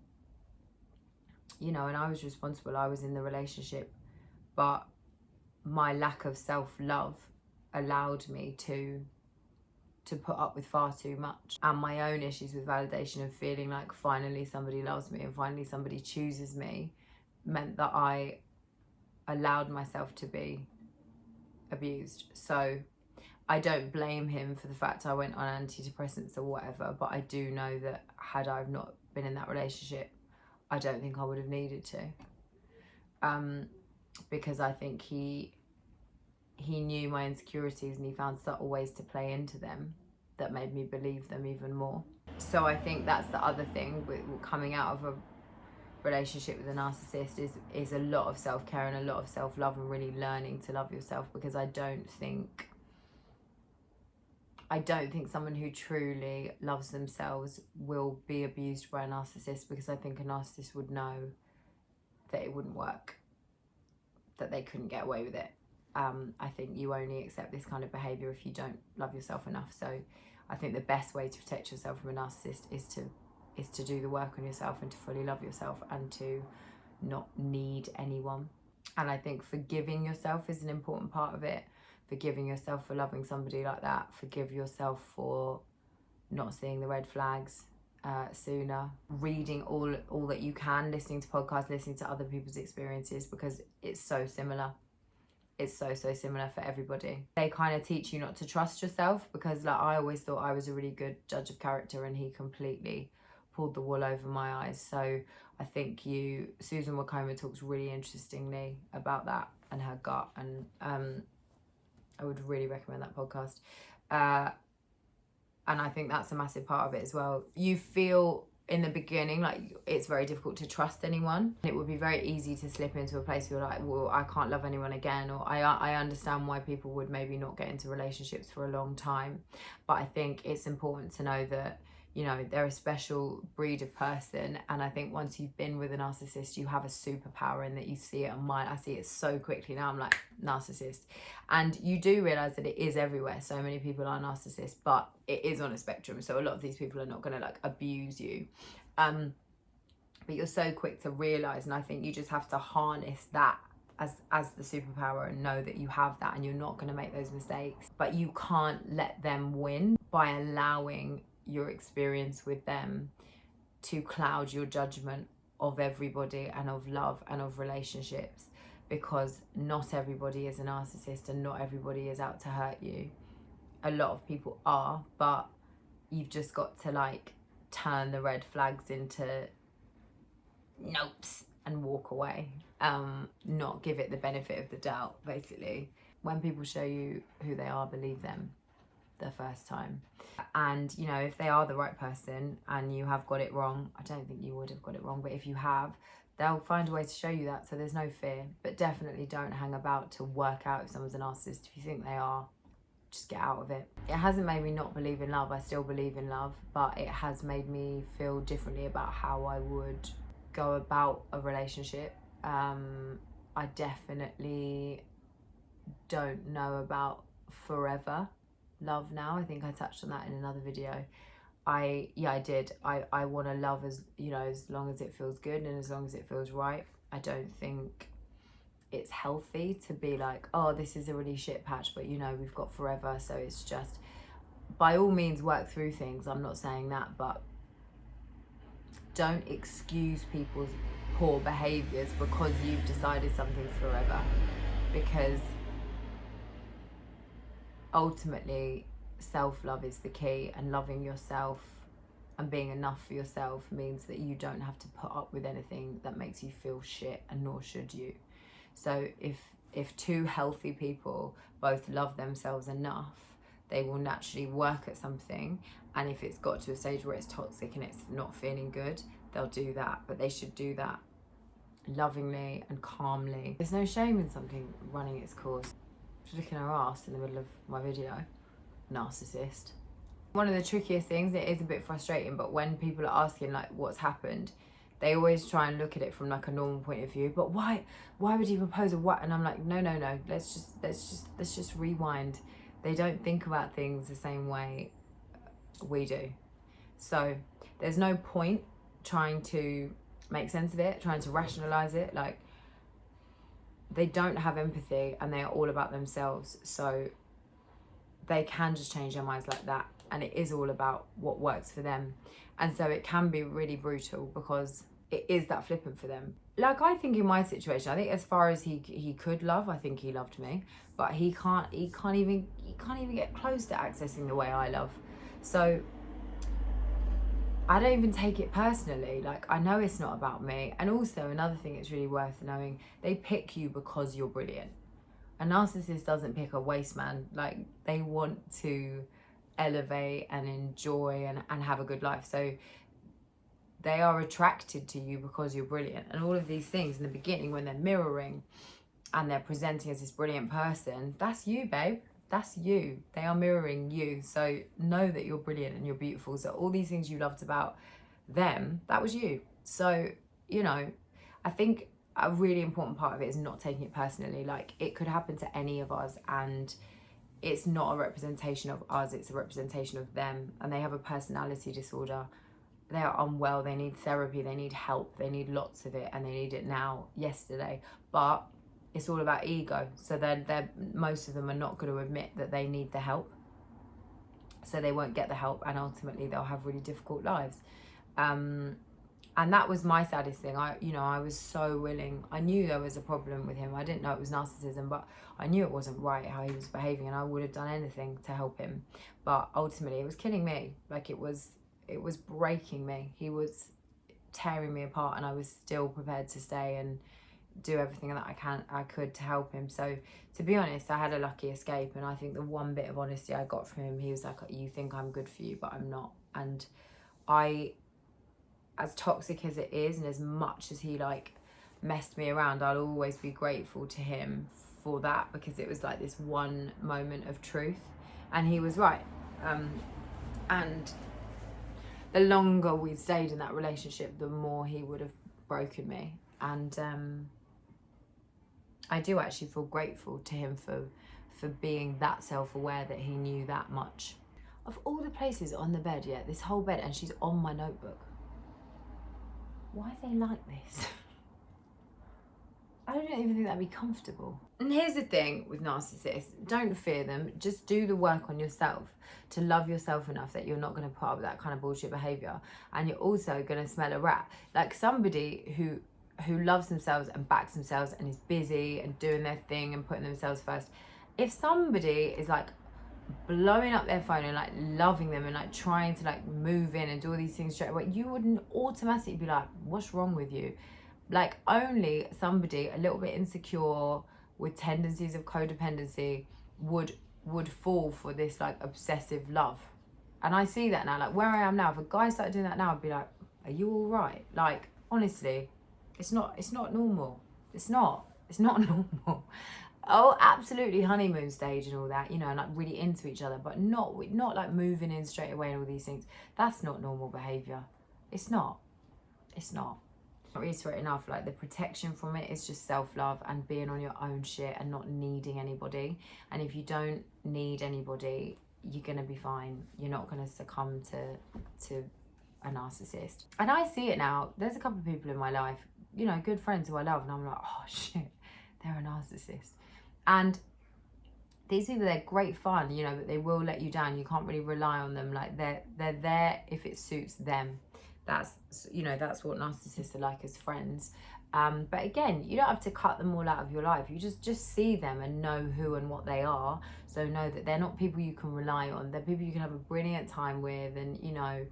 you know, and I was responsible. I was in the relationship, but my lack of self-love allowed me to put up with far too much, and my own issues with validation of feeling like finally somebody loves me and finally somebody chooses me meant that I allowed myself to be abused. So I don't blame him for the fact I went on antidepressants or whatever, but I do know that had I not been in that relationship, I don't think I would have needed to, because I think he knew my insecurities, and he found subtle ways to play into them that made me believe them even more. So I think that's the other thing with coming out of a relationship with a narcissist is a lot of self-care and a lot of self-love, and really learning to love yourself, because I don't think someone who truly loves themselves will be abused by a narcissist, because I think a narcissist would know that it wouldn't work, that they couldn't get away with it. I think you only accept this kind of behaviour if you don't love yourself enough. So I think the best way to protect yourself from a narcissist is to do the work on yourself, and to fully love yourself, and to not need anyone. And I think forgiving yourself is an important part of it. Forgiving yourself for loving somebody like that. Forgive yourself for not seeing the red flags sooner. Reading all that you can, listening to podcasts, listening to other people's experiences, because it's so similar. It's so similar for everybody. They kind of teach you not to trust yourself, because like I always thought I was a really good judge of character, and he completely pulled the wool over my eyes. So I think Susan Wokoma talks really interestingly about that and her gut, and I would really recommend that podcast. And I think that's a massive part of it as well. You feel in the beginning like it's very difficult to trust anyone. It would be very easy to slip into a place where you're like, well, I can't love anyone again, or I understand why people would maybe not get into relationships for a long time. But I think it's important to know that, you know, they're a special breed of person, and I think once you've been with a narcissist, you have a superpower in that you see it on mine. I see it so quickly now. I'm like, narcissist. And you do realise that it is everywhere. So many people are narcissists, but it is on a spectrum. So a lot of these people are not going to like abuse you. But you're so quick to realise, and I think you just have to harness that as the superpower, and know that you have that, and you're not going to make those mistakes. But you can't let them win by allowing your experience with them to cloud your judgment of everybody, and of love, and of relationships, because not everybody is a narcissist, and not everybody is out to hurt you. A lot of people are, but you've just got to like turn the red flags into nopes and walk away, not give it the benefit of the doubt. Basically, when people show you who they are, believe them the first time. And you know, if they are the right person and you have got it wrong, I don't think you would have got it wrong, but if you have, they'll find a way to show you that. So there's no fear, but definitely don't hang about to work out if someone's a narcissist. If you think they are, just get out of it. It hasn't made me not believe in love. I still believe in love, but it has made me feel differently about how I would go about a relationship. I definitely don't know about forever love now. I think I touched on that in another video. I did. I want to love as, you know, as long as it feels good and as long as it feels right. I don't think it's healthy to be like, oh, this is a really shit patch, but you know, we've got forever, so it's just, by all means, work through things. I'm not saying that, but don't excuse people's poor behaviors because you've decided something's forever, because ultimately self-love is the key, and loving yourself and being enough for yourself means that you don't have to put up with anything that makes you feel shit, and nor should you. So if two healthy people both love themselves enough, they will naturally work at something, and if it's got to a stage where it's toxic and it's not feeling good, they'll do that, but they should do that lovingly and calmly. There's no shame in something running its course. Just licking her ass in the middle of my video. narcissist. One of the trickiest things, it is a bit frustrating, but when people are asking like what's happened, they always try and look at it from like a normal point of view. But why would he propose, or what? And I'm like, no, let's just rewind. They don't think about things the same way we do. So there's no point trying to make sense of it, trying to rationalize it. Like, they don't have empathy and they are all about themselves. So they can just change their minds like that. And it is all about what works for them. And so it can be really brutal because it is that flippant for them. Like, I think in my situation, I think as far as he could love, I think he loved me, but he can't even get close to accessing the way I love. So I don't even take it personally. Like, I know it's not about me. And also another thing that's really worth knowing, they pick you because you're brilliant. A narcissist doesn't pick a waste man. Like, they want to elevate and enjoy and have a good life. So they are attracted to you because you're brilliant. And all of these things in the beginning, when they're mirroring and they're presenting as this brilliant person, that's you, babe. That's you. They are mirroring you. So know that you're brilliant and you're beautiful. So all these things you loved about them, that was you. So, you know, I think a really important part of it is not taking it personally. Like, it could happen to any of us, and it's not a representation of us, it's a representation of them. And they have a personality disorder. They are unwell, they need therapy, they need help, they need lots of it, and they need it now, yesterday. But it's all about ego. So they're most of them are not going to admit that they need the help. So they won't get the help, and ultimately they'll have really difficult lives. And that was my saddest thing. I was so willing. I knew there was a problem with him. I didn't know it was narcissism, but I knew it wasn't right how he was behaving, and I would have done anything to help him. But ultimately it was killing me. Like, it was breaking me. He was tearing me apart, and I was still prepared to stay and do everything that I could to help him. So to be honest, I had a lucky escape, and I think the one bit of honesty I got from him, he was like, you think I'm good for you, but I'm not. And as toxic as it is, and as much as he like messed me around, I'll always be grateful to him for that, because it was like this one moment of truth, and he was right. And the longer we stayed in that relationship, the more he would have broken me. And I do actually feel grateful to him for being that self-aware that he knew that much. Of all the places on the bed, yeah, this whole bed, and she's on my notebook. Why are they like this? I don't even think that'd be comfortable. And here's the thing with narcissists, don't fear them, just do the work on yourself to love yourself enough that you're not going to put up with that kind of bullshit behaviour, and you're also going to smell a rat. Like, somebody who loves themselves and backs themselves and is busy and doing their thing and putting themselves first, if somebody is like blowing up their phone and like loving them and like trying to like move in and do all these things straight away, you wouldn't automatically be like, what's wrong with you? Like, only somebody a little bit insecure with tendencies of codependency would fall for this like obsessive love. And I see that now. Like, where I am now, if a guy started doing that now, I'd be like, are you all right? Like, honestly, it's not normal. It's not normal. Oh, absolutely honeymoon stage and all that, you know, and like really into each other, but not like moving in straight away and all these things. That's not normal behaviour. It's not. I reiterate enough, like, the protection from it is just self-love and being on your own shit and not needing anybody. And if you don't need anybody, you're gonna be fine. You're not gonna succumb to a narcissist. And I see it now. There's a couple of people in my life, you know, good friends who I love, and I'm like, oh shit, they're a narcissist. And these people, they're great fun, you know, but they will let you down. You can't really rely on them. Like, they're there if it suits them. That's, you know, that's what narcissists are like as friends. But again, you don't have to cut them all out of your life. You just see them and know who and what they are. So know that they're not people you can rely on. They're people you can have a brilliant time with, and, you know,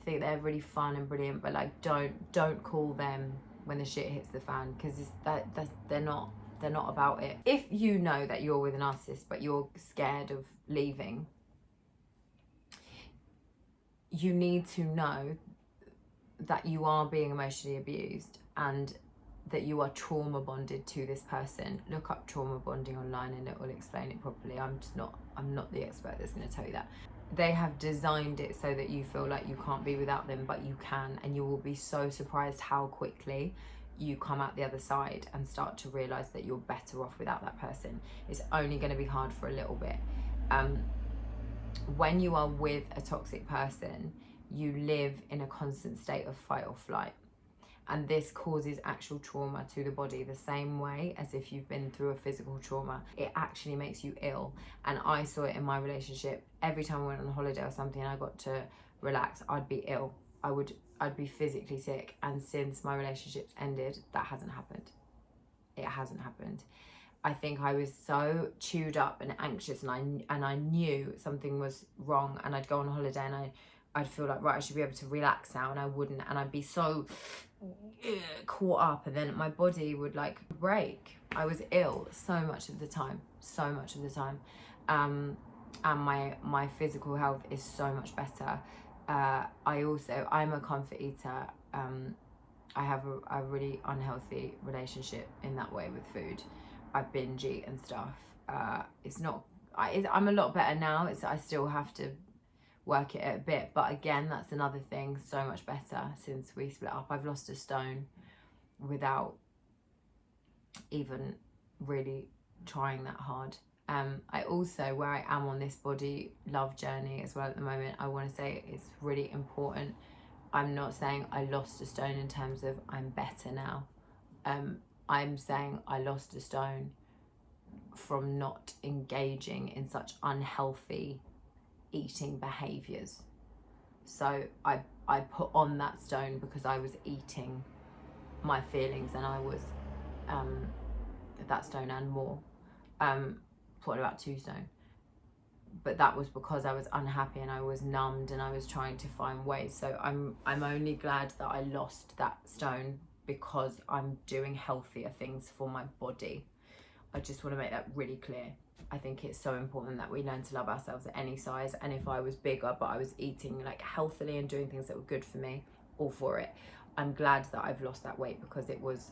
think they're really fun and brilliant. But like, don't call them when the shit hits the fan, because they're not about it. If you know that you're with a narcissist but you're scared of leaving, you need to know that you are being emotionally abused, and that you are trauma bonded to this person. Look up trauma bonding online and it will explain it properly. I'm not the expert that's going to tell you that. They have designed it so that you feel like you can't be without them, but you can, and you will be so surprised how quickly you come out the other side and start to realize that you're better off without that person. It's only going to be hard for a little bit. When you are with a toxic person, you live in a constant state of fight or flight. And this causes actual trauma to the body the same way as if you've been through a physical trauma. It actually makes you ill. And I saw it in my relationship. Every time I went on holiday or something and I got to relax, I'd be ill. I'd be physically sick. And since my relationships ended, that hasn't happened. It hasn't happened. I think I was so chewed up and anxious, and I knew something was wrong, and I'd go on holiday and I'd feel like, right, I should be able to relax now, and I wouldn't, and I'd be so caught up, and then my body would like break. I was ill so much of the time, and my physical health is so much better. I'm a comfort eater. I have a really unhealthy relationship in that way with food. I binge eat and stuff. I'm a lot better now. I still have to work it a bit, but again, that's another thing, so much better since we split up. I've lost a stone without even really trying that hard. I also, where I am on this body love journey as well at the moment, I want to say it's really important. I'm not saying I lost a stone in terms of I'm better now. I'm saying I lost a stone from not engaging in such unhealthy eating behaviours. So I put on that stone because I was eating my feelings, and I was that stone and more, put on about 2 stone. But that was because I was unhappy and I was numbed and I was trying to find ways. So I'm only glad that I lost that stone because I'm doing healthier things for my body. I just want to make that really clear. I think it's so important that we learn to love ourselves at any size. And if I was bigger but I was eating like healthily and doing things that were good for me, all for it. I'm glad that I've lost that weight, because it was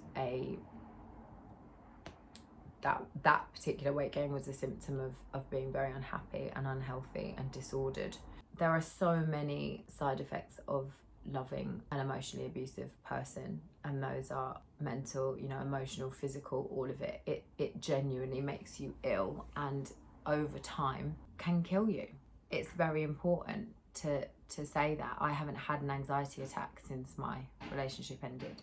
that particular weight gain was a symptom of being very unhappy and unhealthy and disordered. There are so many side effects of loving an emotionally abusive person, and those are mental, emotional, physical, all of it. It genuinely makes you ill, and over time can kill you. It's very important to say that. I haven't had an anxiety attack since my relationship ended,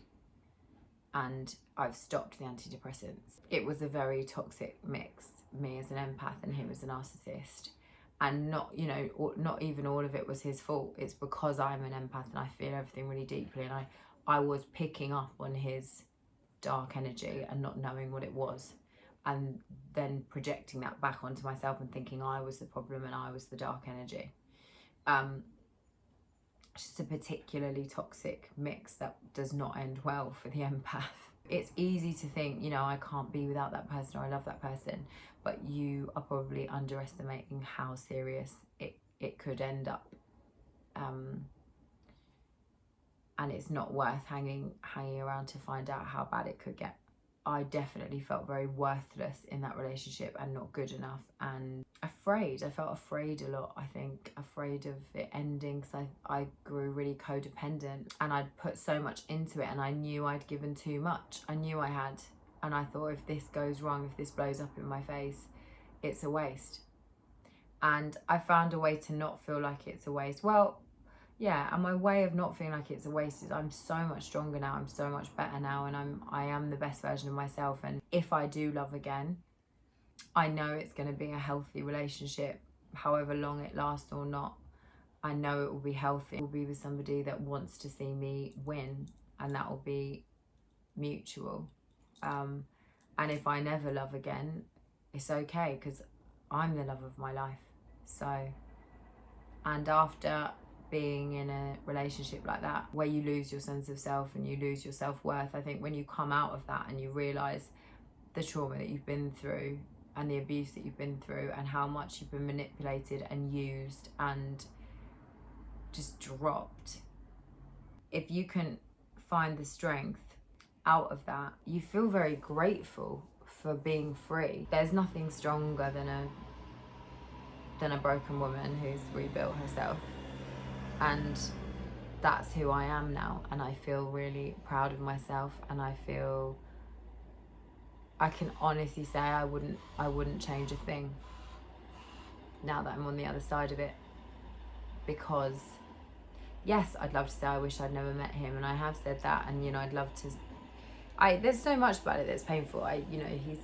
and I've stopped the antidepressants. It was a very toxic mix, me as an empath and him as a narcissist. And not even all of it was his fault. It's because I'm an empath and I feel everything really deeply, and I was picking up on his dark energy and not knowing what it was, and then projecting that back onto myself and thinking I was the problem and I was the dark energy. Just a particularly toxic mix that does not end well for the empath. It's easy to think, I can't be without that person, or I love that person, but you are probably underestimating how serious it could end up. And it's not worth hanging around to find out how bad it could get. I definitely felt very worthless in that relationship and not good enough, and afraid. I felt afraid a lot, I think, afraid of it ending, because I grew really codependent and I'd put so much into it, and I knew I'd given too much. I knew I had, and I thought, if this goes wrong, if this blows up in my face, it's a waste. And I found a way to not feel like it's a waste. Well, yeah, and my way of not feeling like it's a waste is I'm so much stronger now, I'm so much better now, and I am the best version of myself. And if I do love again, I know it's going to be a healthy relationship, however long it lasts or not. I know it will be healthy. It will be with somebody that wants to see me win, and that will be mutual. And if I never love again, it's okay, because I'm the love of my life. So, and after being in a relationship like that, where you lose your sense of self and you lose your self-worth, I think when you come out of that and you realise the trauma that you've been through and the abuse that you've been through and how much you've been manipulated and used and just dropped, if you can find the strength out of that, you feel very grateful for being free. There's nothing stronger than a broken woman who's rebuilt herself, and that's who I am now. And I feel really proud of myself, and I can honestly say I wouldn't change a thing now that I'm on the other side of it. Because yes, I'd love to say I wish I'd never met him, and I have said that, and you know, I'd love to. There's so much about it that's painful.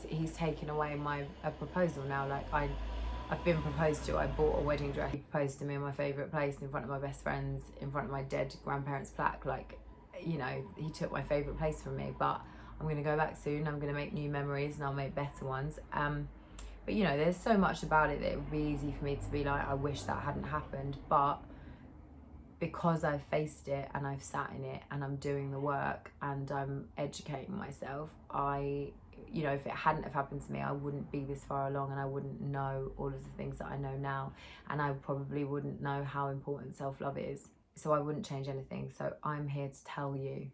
He's taken away my proposal now. Like I've been proposed to. I bought a wedding dress. He proposed to me in my favourite place, in front of my best friends, in front of my dead grandparents' plaque. Like, you know, he took my favourite place from me. But I'm gonna go back soon. I'm gonna make new memories, and I'll make better ones. But you know, there's so much about it that it would be easy for me to be like, I wish that hadn't happened. But because I've faced it, and I've sat in it, and I'm doing the work, and I'm educating myself, you know, if it hadn't have happened to me, I wouldn't be this far along, and I wouldn't know all of the things that I know now, and I probably wouldn't know how important self-love is. So I wouldn't change anything. So I'm here to tell you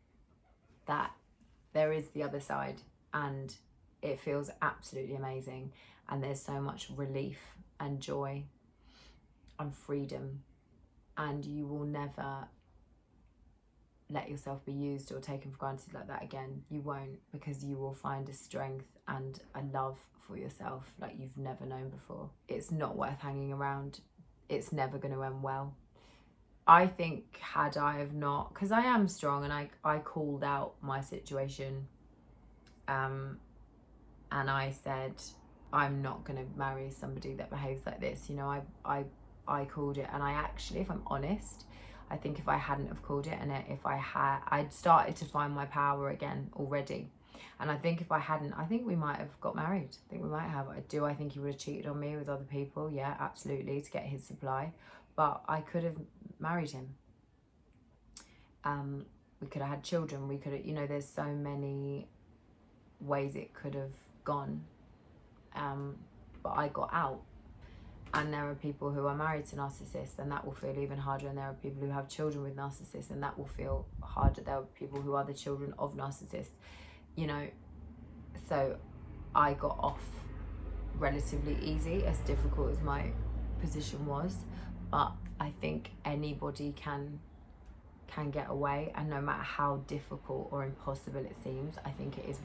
that there is the other side, and it feels absolutely amazing, and there's so much relief and joy and freedom, and you will never let yourself be used or taken for granted like that again. You won't, because you will find a strength and a love for yourself like you've never known before. It's not worth hanging around. It's never going to end well. I think had I have not, because I am strong, and I called out my situation, and I said, I'm not going to marry somebody that behaves like this. You know, I called it, and I actually, if I'm honest, I think if I hadn't have called it, and if I'd started to find my power again already. And I think if I hadn't, I think we might have got married. I think we might have. I think he would have cheated on me with other people. Yeah, absolutely, to get his supply. But I could have married him. We could have had children. We could have, you know, there's so many ways it could have gone. But I got out. And there are people who are married to narcissists, and that will feel even harder. And there are people who have children with narcissists, and that will feel harder. There are people who are the children of narcissists, you know. So I got off relatively easy, as difficult as my position was. But I think anybody can get away, and no matter how difficult or impossible it seems, I think it is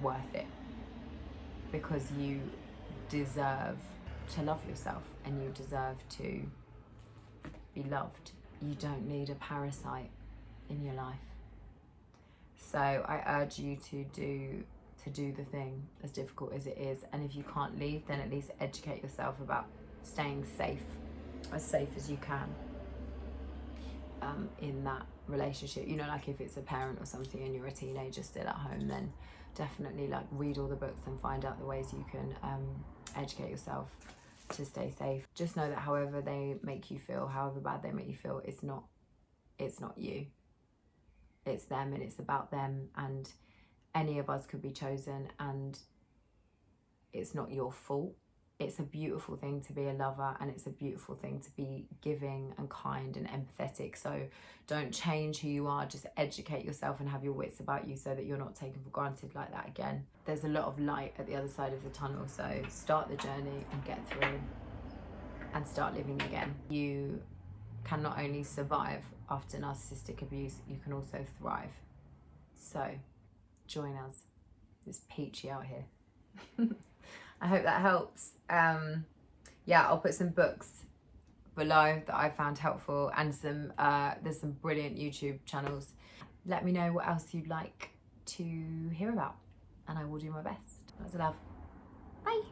worth it, because you deserve to love yourself, and you deserve to be loved. You don't need a parasite in your life. So I urge you to do the thing, as difficult as it is. And if you can't leave, then at least educate yourself about staying safe as you can in that relationship. You know, like if it's a parent or something and you're a teenager still at home, then definitely like read all the books and find out the ways you can educate yourself to stay safe. Just know that however they make you feel, however bad they make you feel, it's not you. It's them, and it's about them, and any of us could be chosen, and it's not your fault. It's a beautiful thing to be a lover, and it's a beautiful thing to be giving and kind and empathetic. So don't change who you are, just educate yourself and have your wits about you so that you're not taken for granted like that again. There's a lot of light at the other side of the tunnel, so start the journey and get through and start living again. You can not only survive after narcissistic abuse, you can also thrive. So join us. It's peachy out here. I hope that helps. Yeah, I'll put some books below that I found helpful, and some there's some brilliant YouTube channels. Let me know what else you'd like to hear about, and I will do my best. Lots of love. Bye.